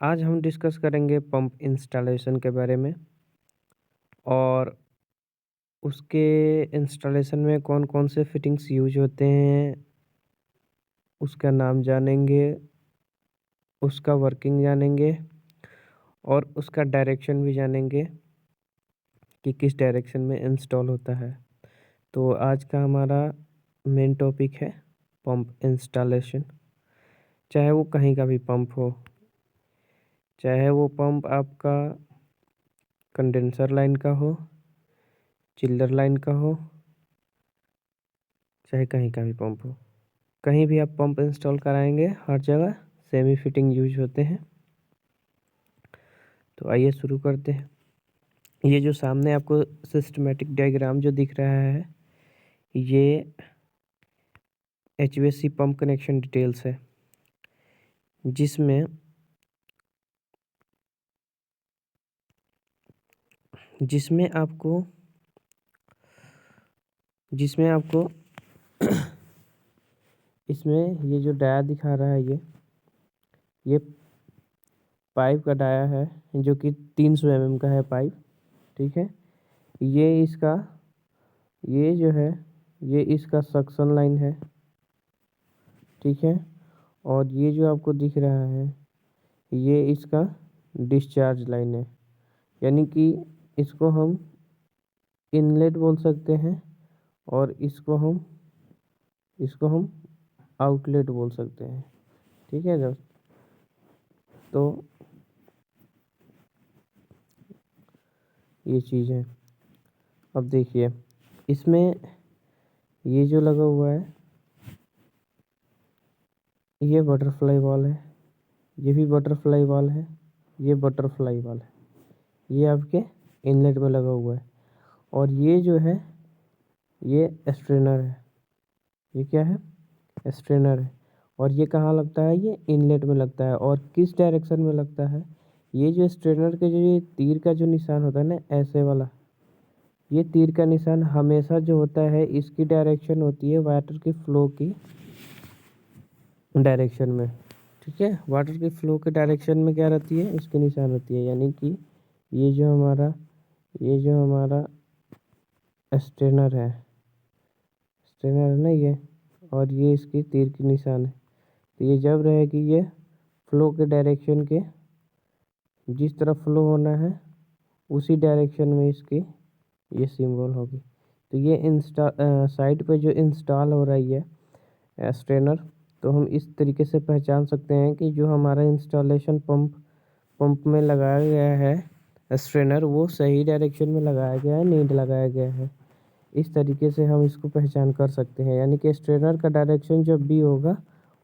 आज हम डिस्कस करेंगे पंप इंस्टॉलेशन के बारे में और उसके इंस्टॉलेशन में कौन-कौन से फिटिंग्स यूज़ होते हैं, उसका नाम जानेंगे, उसका वर्किंग जानेंगे और उसका डायरेक्शन भी जानेंगे कि किस डायरेक्शन में इंस्टॉल होता है। तो आज का हमारा मेन टॉपिक है पंप इंस्टॉलेशन। चाहे वो कहीं का भी पंप हो, चाहे वो पंप आपका कंडेंसर लाइन का हो, चिल्लर लाइन का हो, चाहे कहीं का भी पंप हो। कहीं भी आप पंप इंस्टॉल कराएंगे हर जगह सेमी फिटिंग यूज होते हैं। तो आइए शुरू करते हैं। ये जो सामने आपको सिस्टमेटिक डायग्राम जो दिख रहा है, ये एचवीएसी पंप कनेक्शन डिटेल्स है, जिसमें जिसमें आपको जिसमें आपको इसमें ये जो डाया दिखा रहा है, ये पाइप का डाया है जो कि 300 mm का है पाइप। ठीक है, ये इसका ये जो है ये इसका सक्शन लाइन है। ठीक है, और ये जो आपको दिख रहा है ये इसका डिस्चार्ज लाइन है, यानी कि इसको हम इनलेट बोल सकते हैं और इसको हम आउटलेट बोल सकते हैं। ठीक है दोस्त, तो ये चीज़ है। अब देखिए, इसमें ये जो लगा हुआ है ये बटरफ्लाई वॉल है, ये भी बटरफ्लाई वॉल है, ये बटरफ्लाई वॉल है, ये आपके इनलेट में लगा हुआ है। और ये जो है ये स्ट्रेनर है। ये क्या है? स्ट्रेनर है। और ये कहाँ लगता है? ये इनलेट में लगता है। और किस डायरेक्शन में लगता है? ये जो स्ट्रेनर के जो ये तीर का जो निशान होता है ना, ऐसे वाला, ये तीर का निशान हमेशा जो होता है इसकी डायरेक्शन होती है वाटर की फ्लो की डायरेक्शन में। ठीक है, वाटर की फ्लो के डायरेक्शन में क्या रहती है? इसकी निशान होती है। यानी कि ये जो हमारा स्ट्रेनर है, स्ट्रेनर है ना ये, और ये इसकी तीर की निशान है। तो ये जब रहेगी ये फ्लो के डायरेक्शन के जिस तरफ फ्लो होना है उसी डायरेक्शन में इसकी ये सिंबल होगी। तो ये साइड पे जो इंस्टॉल हो रही है स्ट्रेनर, तो हम इस तरीके से पहचान सकते हैं कि जो हमारा इंस्टॉलेशन पंप में लगाया गया है स्ट्रेनर, वो सही डायरेक्शन में लगाया गया है, नहीं लगाया गया है। इस तरीके से हम इसको पहचान कर सकते हैं। यानी कि स्ट्रेनर का डायरेक्शन जब भी होगा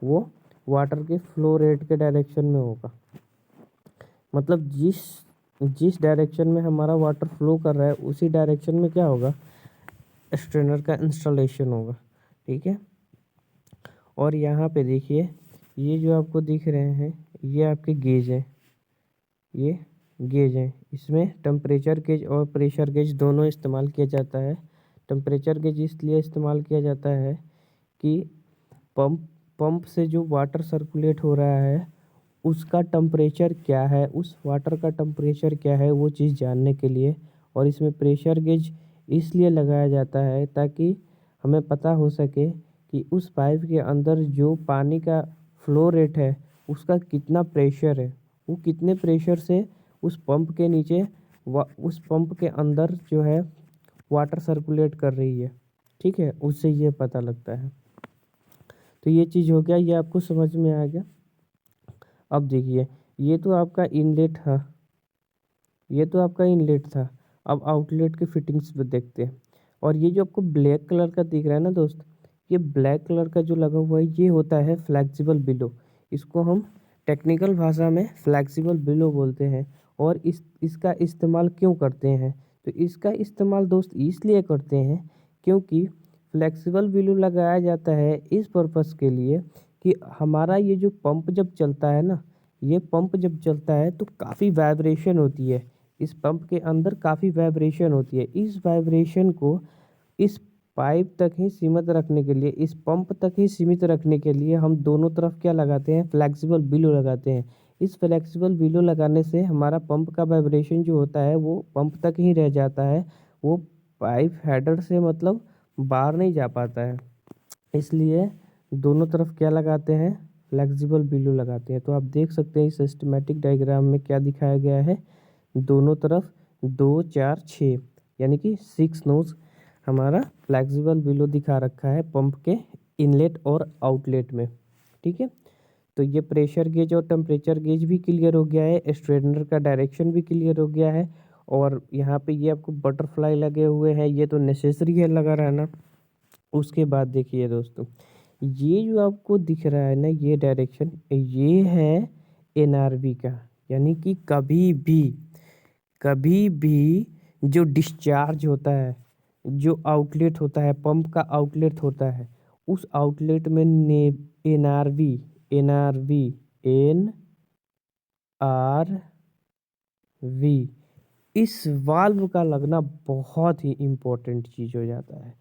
वो वाटर के फ्लो रेट के डायरेक्शन में होगा। मतलब जिस जिस डायरेक्शन में हमारा वाटर फ्लो कर रहा है उसी डायरेक्शन में क्या होगा? स्ट्रेनर का इंस्टॉलेशन होगा। ठीक है, और यहाँ पे देखिए, ये जो आपको दिख रहे हैं ये आपके गेज हैं। ये गेज हैं, इसमें टेम्परेचर गेज और प्रेशर गेज दोनों इस्तेमाल किया जाता है। टेम्परेचर गेज इसलिए इस्तेमाल किया जाता है कि पंप से जो वाटर सर्कुलेट हो रहा है उसका टेम्परेचर क्या है, उस वाटर का टेम्परेचर क्या है, वो चीज़ जानने के लिए। और इसमें प्रेशर गेज इसलिए लगाया जाता है ताकि हमें पता हो सके कि उस पाइप के अंदर जो पानी का फ्लो रेट है उसका कितना प्रेशर है, वो कितने प्रेशर से उस पंप के नीचे उस पंप के अंदर जो है वाटर सर्कुलेट कर रही है। ठीक है, उससे ये पता लगता है। तो ये चीज़ हो गया, ये आपको समझ में आ गया। अब देखिए, ये तो आपका इनलेट था, ये तो आपका इनलेट था। अब आउटलेट की फिटिंग्स भी देखते हैं। और ये जो आपको ब्लैक कलर का दिख रहा है ना दोस्त, ये ब्लैक कलर का जो लगा हुआ है ये होता है फ्लेक्सिबल बिलो। इसको हम टेक्निकल भाषा में फ्लेक्सिबल बिलो बोलते हैं। और इसका इस्तेमाल क्यों करते हैं? तो इसका इस्तेमाल दोस्त इसलिए करते हैं क्योंकि फ्लेक्सिबल बिलो लगाया जाता है इस पर्पज़ के लिए कि हमारा ये जो पंप जब चलता है ना, ये पंप जब चलता है तो काफ़ी वाइब्रेशन होती है। इस पंप के अंदर काफ़ी वाइब्रेशन होती है। इस वाइब्रेशन को इस पाइप तक ही सीमित रखने के लिए, इस पंप तक ही सीमित रखने के लिए हम दोनों तरफ क्या लगाते हैं? फ्लेक्सिबल बिलो लगाते हैं। इस फ्लेक्सिबल बिलो लगाने से हमारा पंप का वाइब्रेशन जो होता है वो पंप तक ही रह जाता है, वो पाइप हेडर से मतलब बाहर नहीं जा पाता है। इसलिए दोनों तरफ क्या लगाते हैं, फ्लेक्सिबल बिलो लगाते हैं। तो आप देख सकते हैं इस सिस्टमेटिक डायग्राम में क्या दिखाया गया है, दोनों तरफ 2 4 6 यानी कि 6 नोज हमारा फ्लेक्सिबल बिलो दिखा रखा है पंप के इनलेट और आउटलेट में। ठीक है, तो ये प्रेशर गेज और टेम्परेचर गेज भी क्लियर हो गया है, स्ट्रेटनर का डायरेक्शन भी क्लियर हो गया है। और यहाँ पे ये आपको बटरफ्लाई लगे हुए हैं, ये तो नेसेसरी है लगा रहना। उसके बाद देखिए दोस्तों, ये जो आपको दिख रहा है ना ये डायरेक्शन, ये है एनआरवी का, यानी कि कभी भी जो डिस्चार्ज होता है, जो आउटलेट होता है, पंप का आउटलेट होता है, उस आउटलेट में NRV NRV N R V इस वाल्व का लगना बहुत ही इम्पोर्टेंट चीज़ हो जाता है।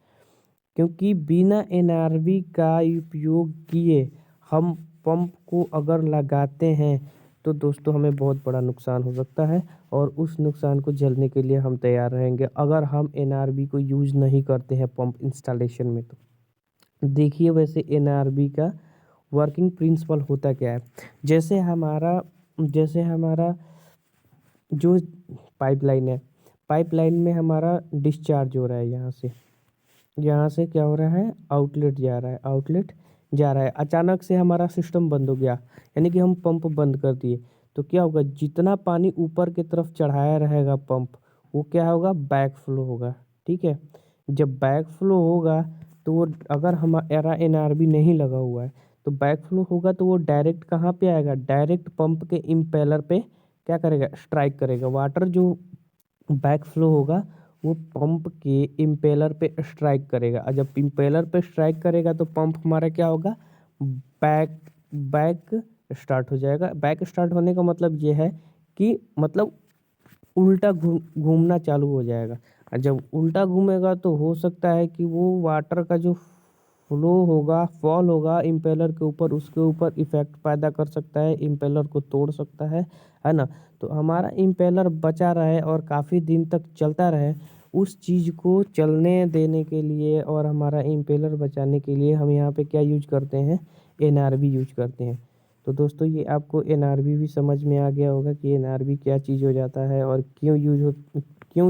क्योंकि बिना एनआरवी का उपयोग किए हम पंप को अगर लगाते हैं तो दोस्तों हमें बहुत बड़ा नुकसान हो सकता है, और उस नुकसान को झेलने के लिए हम तैयार रहेंगे अगर हम एनआरवी को यूज़ नहीं करते हैं पंप इंस्टॉलेशन में। तो देखिए वैसे एनआरवी का वर्किंग प्रिंसिपल होता क्या है। जैसे हमारा जो पाइपलाइन है, पाइपलाइन में हमारा डिस्चार्ज हो रहा है, यहाँ से क्या हो रहा है, आउटलेट जा रहा है। अचानक से हमारा सिस्टम बंद हो गया, यानी कि हम पंप बंद कर दिए, तो क्या होगा, जितना पानी ऊपर की तरफ चढ़ाया रहेगा पंप, वो क्या होगा, बैक फ्लो होगा। ठीक है, जब बैक फ्लो होगा तो वो, अगर हमारा एनआरबी नहीं लगा हुआ है तो बैक फ्लो होगा तो वो डायरेक्ट कहाँ पे आएगा, डायरेक्ट पंप के इम्पेलर पे क्या करेगा, स्ट्राइक करेगा। वाटर जो बैक फ्लो होगा वो पंप के इम्पेलर पे स्ट्राइक करेगा, और जब इम्पेलर पे स्ट्राइक करेगा तो पंप हमारा क्या होगा, बैक बैक स्टार्ट हो जाएगा। बैक स्टार्ट होने का मतलब ये है कि मतलब उल्टा घूमना चालू हो जाएगा। और जब उल्टा घूमेगा तो हो सकता है कि वो वाटर का जो फ्लो होगा, फॉल होगा इम्पेलर के ऊपर, उसके ऊपर इफेक्ट पैदा कर सकता है, इम्पेलर को तोड़ सकता है ना। तो हमारा इम्पेलर बचा रहे और काफ़ी दिन तक चलता रहे, उस चीज़ को चलने देने के लिए और हमारा इम्पेलर बचाने के लिए हम यहाँ पे क्या यूज करते हैं, एनआरवी यूज करते हैं। तो दोस्तों ये आपको एनआरवी भी समझ में आ गया होगा कि एनआरवी क्या चीज़ हो जाता है और क्यों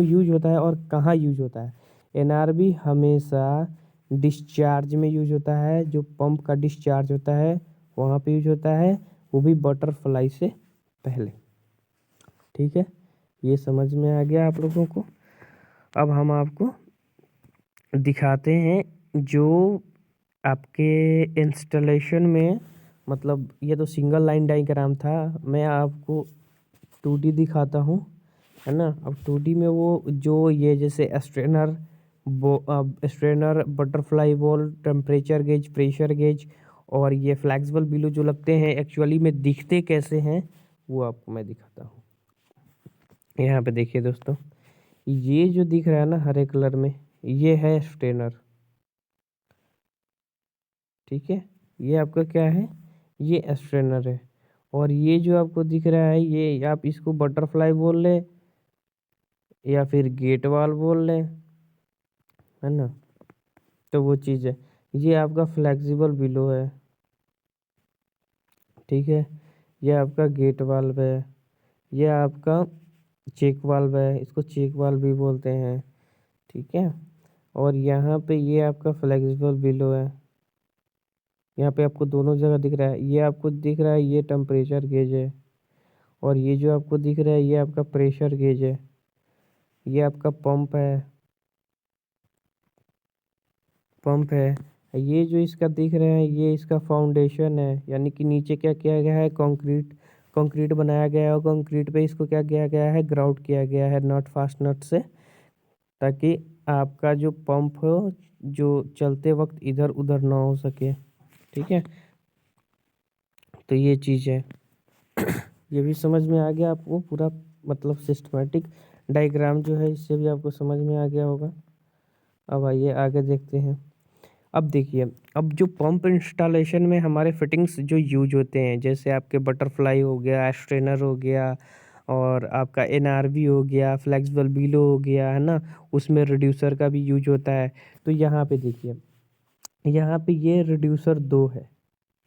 यूज होता है और कहाँ यूज होता है। एनआरवी हमेशा डिस्चार्ज में यूज होता है, जो पंप का डिस्चार्ज होता है वहाँ पे यूज होता है, वो भी बटरफ्लाई से पहले। ठीक है, ये समझ में आ गया आप लोगों को। अब हम आपको दिखाते हैं जो आपके इंस्टॉलेशन में, मतलब ये तो सिंगल लाइन डायग्राम था, मैं आपको 2D दिखाता हूँ, है ना। अब 2D में वो जो ये जैसे strainer, butterfly wall, temperature gauge, pressure gauge और ये फ्लेक्सिबल बिलो जो लगते हैं एक्चुअली में दिखते कैसे हैं वो आपको मैं दिखाता हूँ। यहाँ पे देखिए दोस्तों, ये जो दिख रहा है ना हरे कलर में, ये है स्ट्रेनर। ठीक है, ये आपका क्या है, ये स्ट्रेनर है। और ये जो आपको दिख रहा है, ये आप इसको बटरफ्लाई बोल लें या फिर गेट वाल बोल लें, है ना। तो वो चीज़ है, ये आपका फ्लेक्सिबल बिलो है। ठीक है, ये आपका गेट वाल्व है, ये आपका चेक वाल्व है, इसको चेक वाल्व भी बोलते हैं। ठीक है, और यहाँ पे ये आपका फ्लेक्सिबल बिलो है। यहाँ पे आपको दोनों जगह दिख रहा है, ये आपको दिख रहा है ये टेम्परेचर गेज है, और ये जो आपको दिख रहा है ये आपका प्रेशर गेज है। ये आपका पंप है। ये जो इसका दिख रहा है ये इसका फाउंडेशन है, यानी कि नीचे क्या किया गया है, कंक्रीट बनाया गया है, और कंक्रीट पे इसको क्या किया गया है, ग्राउट किया गया है नट फास्टनट से, ताकि आपका जो पंप हो जो चलते वक्त इधर उधर ना हो सके। ठीक है, तो ये चीज़ है। ये भी समझ में आ गया आपको पूरा, मतलब सिस्टमेटिक डायग्राम जो है इससे भी आपको समझ में आ गया होगा। अब आइए आगे देखते हैं। अब देखिए, अब जो पंप इंस्टॉलेशन में हमारे फिटिंग्स जो यूज होते हैं, जैसे आपके बटरफ्लाई हो गया, स्ट्रेनर हो गया और आपका एनआरवी हो गया, फ्लेक्सिबल बिलो हो गया, है ना? उसमें रिड्यूसर का भी यूज होता है। तो यहाँ पे देखिए, यहाँ पे ये रिड्यूसर 2 है।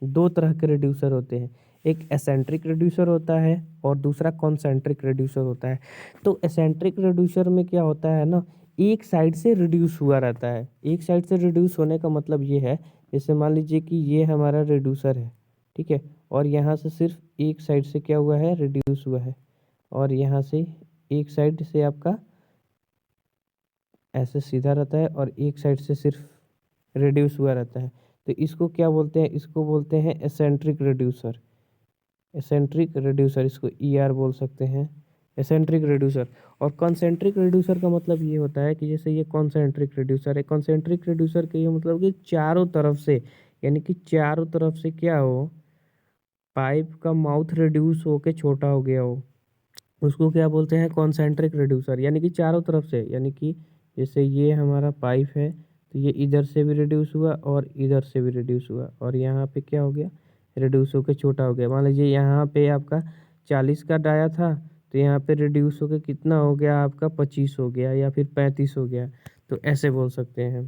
2 तरह के रिड्यूसर होते हैं। एक एसेंट्रिक रिड्यूसर होता है और दूसरा कॉन्सेंट्रिक रिड्यूसर होता है। तो एसेंट्रिक रिड्यूसर में क्या होता है ना, एक साइड से रिड्यूस हुआ रहता है। एक साइड से रिड्यूस होने का मतलब ये है, जैसे मान लीजिए कि ये हमारा रिड्यूसर है, ठीक है? और यहाँ से सिर्फ एक साइड से क्या हुआ है, रिड्यूस हुआ है। और यहाँ से एक साइड से आपका ऐसे सीधा रहता है और एक साइड से सिर्फ रिड्यूस हुआ रहता है। तो इसको क्या बोलते हैं? इसको बोलते हैं एसेंट्रिक रिड्यूसर। एसेंट्रिक रिड्यूसर, इसको ईआर बोल सकते हैं, एसेंट्रिक रिड्यूसर। और कॉन्सेंट्रिक रिड्यूसर का मतलब ये होता है कि जैसे ये कॉन्सेंट्रिक रिड्यूसर है, कॉन्सेंट्रिक रिड्यूसर का ये मतलब कि चारों तरफ से, यानी कि चारों तरफ से क्या हो, पाइप का माउथ रिड्यूस होके छोटा हो गया हो, उसको क्या बोलते हैं? Concentric reducer. यानी कि चारों तरफ से, यानी कि जैसे ये हमारा पाइप है तो ये इधर से भी रिड्यूस हुआ और इधर से भी रिड्यूस हुआ और यहाँ पे क्या हो गया, रिड्यूस होकर छोटा हो गया। मान लीजिए यहाँ पे आपका 40 का डाया था तो यहाँ पे रिड्यूस होकर कितना हो गया आपका, 25 हो गया या फिर 35 हो गया। तो ऐसे बोल सकते हैं।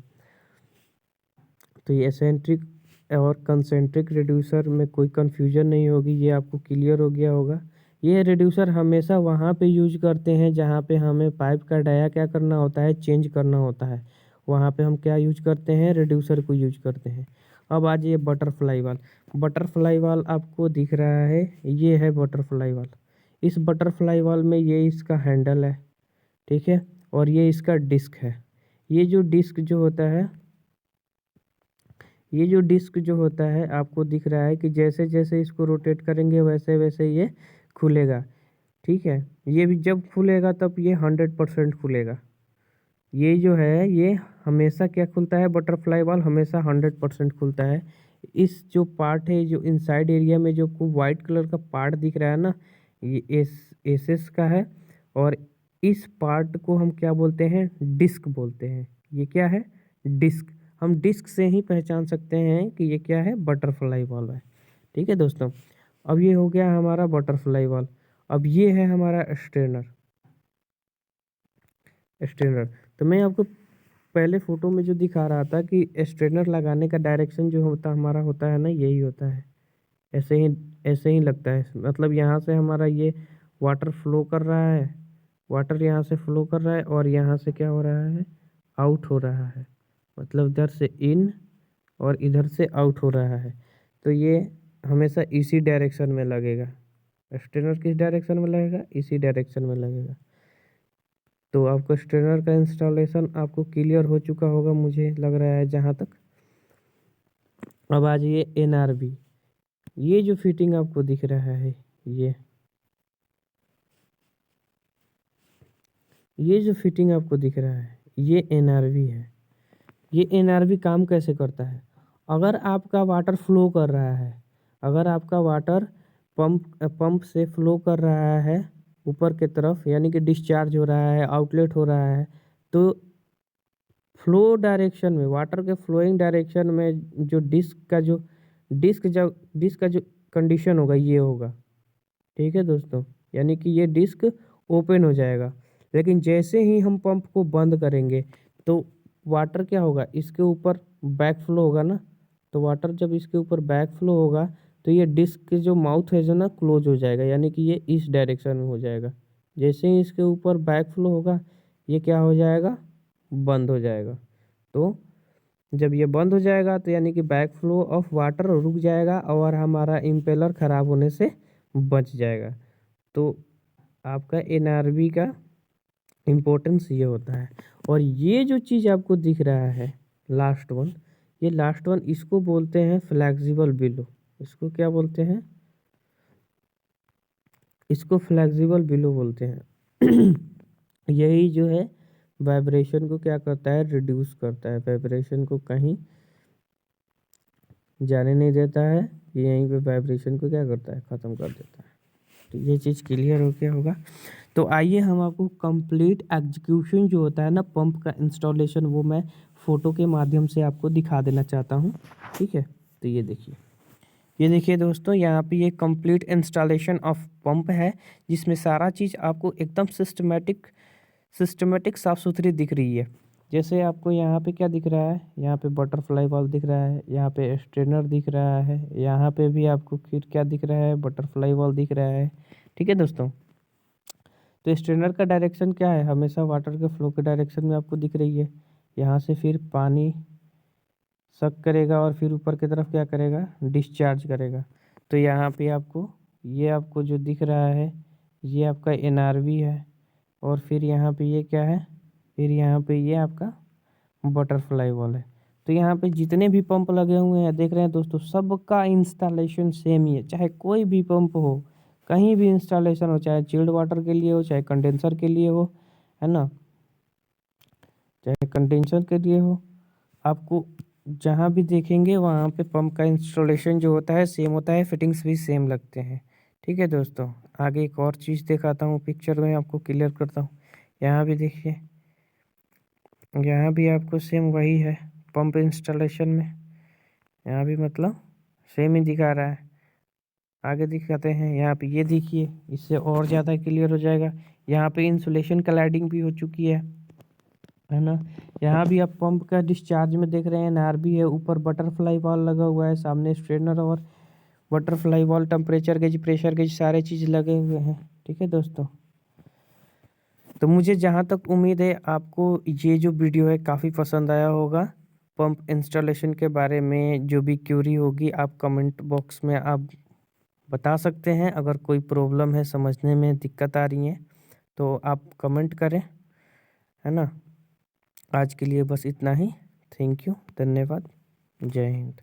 तो ये एसेंट्रिक और कंसेंट्रिक रिड्यूसर में कोई कन्फ्यूजन नहीं होगी, ये आपको क्लियर हो गया होगा। ये रिड्यूसर हमेशा वहाँ पे यूज करते हैं जहाँ पे हमें पाइप का डाया क्या करना होता है, चेंज करना होता है। वहाँ पे हम क्या यूज करते हैं, रिड्यूसर को यूज करते हैं। अब आज ये बटरफ्लाई वाल, बटरफ्लाई वाल आपको दिख रहा है, ये है बटरफ्लाई वाल। इस बटरफ्लाई वाल में ये इसका हैंडल है, ठीक है? और ये इसका डिस्क है। ये जो डिस्क जो होता है, ये जो डिस्क जो होता है आपको दिख रहा है कि जैसे जैसे इसको रोटेट करेंगे वैसे वैसे ये खुलेगा, ठीक है? ये भी जब खुलेगा तब ये 100% खुलेगा। ये जो है ये हमेशा क्या खुलता है, बटरफ्लाई वाल हमेशा 100% खुलता है। इस जो पार्ट है, जो इनसाइड एरिया में जो वाइट कलर का पार्ट दिख रहा है ना, ये एसेस का है। और इस पार्ट को हम क्या बोलते हैं, डिस्क बोलते हैं। ये क्या है, डिस्क। हम डिस्क से ही पहचान सकते हैं कि ये क्या है, बटरफ्लाई वाल है। ठीक है दोस्तों, अब ये हो गया हमारा बटरफ्लाई वाल। अब ये है हमारा स्ट्रेनर। स्ट्रेनर तो मैं आपको पहले फ़ोटो में जो दिखा रहा था कि स्ट्रेनर लगाने का डायरेक्शन जो होता हमारा होता है ना, यही होता है। ऐसे ही ऐसे ही लगता है, मतलब यहाँ से हमारा ये वाटर फ्लो कर रहा है, वाटर यहाँ से फ्लो कर रहा है और यहाँ से क्या हो रहा है, आउट हो रहा है। मतलब इधर से इन और इधर से आउट हो रहा है। तो ये हमेशा इसी डायरेक्शन में लगेगा। स्ट्रेनर किस डायरेक्शन में लगेगा, इसी डायरेक्शन में लगेगा। तो आपको स्ट्रेनर का इंस्टॉलेशन आपको क्लियर हो चुका होगा, मुझे लग रहा है जहाँ तक। अब आ जाइए एनआरबी। ये जो फिटिंग आपको दिख रहा है, ये जो फिटिंग आपको दिख रहा है, ये एनआरबी है। ये एनआरबी काम कैसे करता है? अगर आपका वाटर फ्लो कर रहा है, अगर आपका वाटर पंप से फ्लो कर रहा है ऊपर की तरफ, यानी कि डिस्चार्ज हो रहा है, आउटलेट हो रहा है, तो फ्लो डायरेक्शन में, वाटर के फ्लोइंग डायरेक्शन में जो डिस्क का जो कंडीशन होगा ये होगा। ठीक है दोस्तों, यानी कि ये डिस्क ओपन हो जाएगा। लेकिन जैसे ही हम पंप को बंद करेंगे तो वाटर क्या होगा, इसके ऊपर बैक फ्लो होगा ना। तो वाटर जब इसके ऊपर बैक फ्लो होगा तो ये डिस्क के जो माउथ है जो ना, क्लोज हो जाएगा, यानी कि ये इस डायरेक्शन में हो जाएगा। जैसे ही इसके ऊपर बैक फ्लो होगा ये क्या हो जाएगा, बंद हो जाएगा। तो जब ये बंद हो जाएगा तो यानी कि बैक फ्लो ऑफ वाटर रुक जाएगा और हमारा इम्पेलर ख़राब होने से बच जाएगा। तो आपका एनआरबी का इम्पोर्टेंस ये होता है। और ये जो चीज़ आपको दिख रहा है लास्ट वन, ये लास्ट वन इसको बोलते हैं फ्लेक्सिबल बिलो। इसको क्या बोलते हैं, इसको फ्लेक्सिबल बिलो बोलते हैं। यही जो है वाइब्रेशन को क्या करता है, रिड्यूस करता है, वाइब्रेशन को कहीं जाने नहीं देता है, ये यहीं पे वाइब्रेशन को क्या करता है, ख़त्म कर देता है। तो ये चीज़ क्लियर हो गया होगा। तो आइए हम आपको कंप्लीट एग्जीक्यूशन जो होता है ना पंप का इंस्टॉलेशन, वो मैं फ़ोटो के माध्यम से आपको दिखा देना चाहता हूँ, ठीक है। तो ये देखिए दोस्तों, यहाँ पे ये कंप्लीट इंस्टॉलेशन ऑफ पंप है, जिसमें सारा चीज़ आपको एकदम सिस्टमेटिक साफ़ सुथरी दिख रही है। जैसे आपको यहाँ पे क्या दिख रहा है, यहाँ पे बटरफ्लाई बॉल दिख रहा है, यहाँ पे स्ट्रेनर दिख रहा है, यहाँ पे भी आपको फिर क्या दिख रहा है, बटरफ्लाई बॉल दिख रहा है, ठीक है दोस्तों। तो स्ट्रेनर का डायरेक्शन क्या है, हमेशा वाटर के फ्लो के डायरेक्शन में आपको दिख रही है। यहाँ से फिर पानी सक करेगा और फिर ऊपर की तरफ क्या करेगा, डिस्चार्ज करेगा। तो यहाँ पे आपको जो दिख रहा है, ये आपका एनआरवी है, और फिर यहाँ पे ये क्या है, फिर यहाँ पे ये आपका बटरफ्लाई वॉल है। तो यहाँ पे जितने भी पंप लगे हुए हैं, देख रहे हैं दोस्तों, सबका इंस्टॉलेशन सेम ही है। चाहे कोई भी पंप हो, कहीं भी इंस्टॉलेशन हो, चाहे चिल्ड वाटर के लिए हो, चाहे कंडेंसर के लिए हो, है ना, चाहे कंडेंसर के लिए हो, आपको जहाँ भी देखेंगे वहाँ पे पंप का इंस्टॉलेशन जो होता है सेम होता है, फिटिंग्स भी सेम लगते हैं, ठीक है दोस्तों। आगे एक और चीज़ दिखाता हूँ, पिक्चर में आपको क्लियर करता हूँ। यहाँ भी देखिए, यहाँ भी आपको सेम वही है पंप इंस्टॉलेशन में, यहाँ भी मतलब सेम ही दिखा रहा है। आगे दिखाते हैं, यहाँ पे ये देखिए, इससे और ज़्यादा क्लियर हो जाएगा। यहाँ पे इंसुलेशन क्लैडिंग भी हो चुकी है ना। यहाँ भी आप पंप का डिस्चार्ज में देख रहे हैं, एनआरबी है, ऊपर बटरफ्लाई वॉल लगा हुआ है, सामने स्ट्रेनर और butterfly wall, temperature gauge, pressure gauge, सारे चीज़ लगे हुए हैं, ठीक है दोस्तों। तो मुझे जहाँ तक उम्मीद है आपको ये जो वीडियो है काफ़ी पसंद आया होगा। पंप इंस्टॉलेशन के बारे में जो भी क्यूरी होगी, आप कमेंट बॉक्स में आप बता सकते हैं। अगर कोई प्रॉब्लम है, समझने में दिक्कत आ रही है, तो आप कमेंट करें, है ना। आज के लिए बस इतना ही। थैंक यू, धन्यवाद, जय हिंद।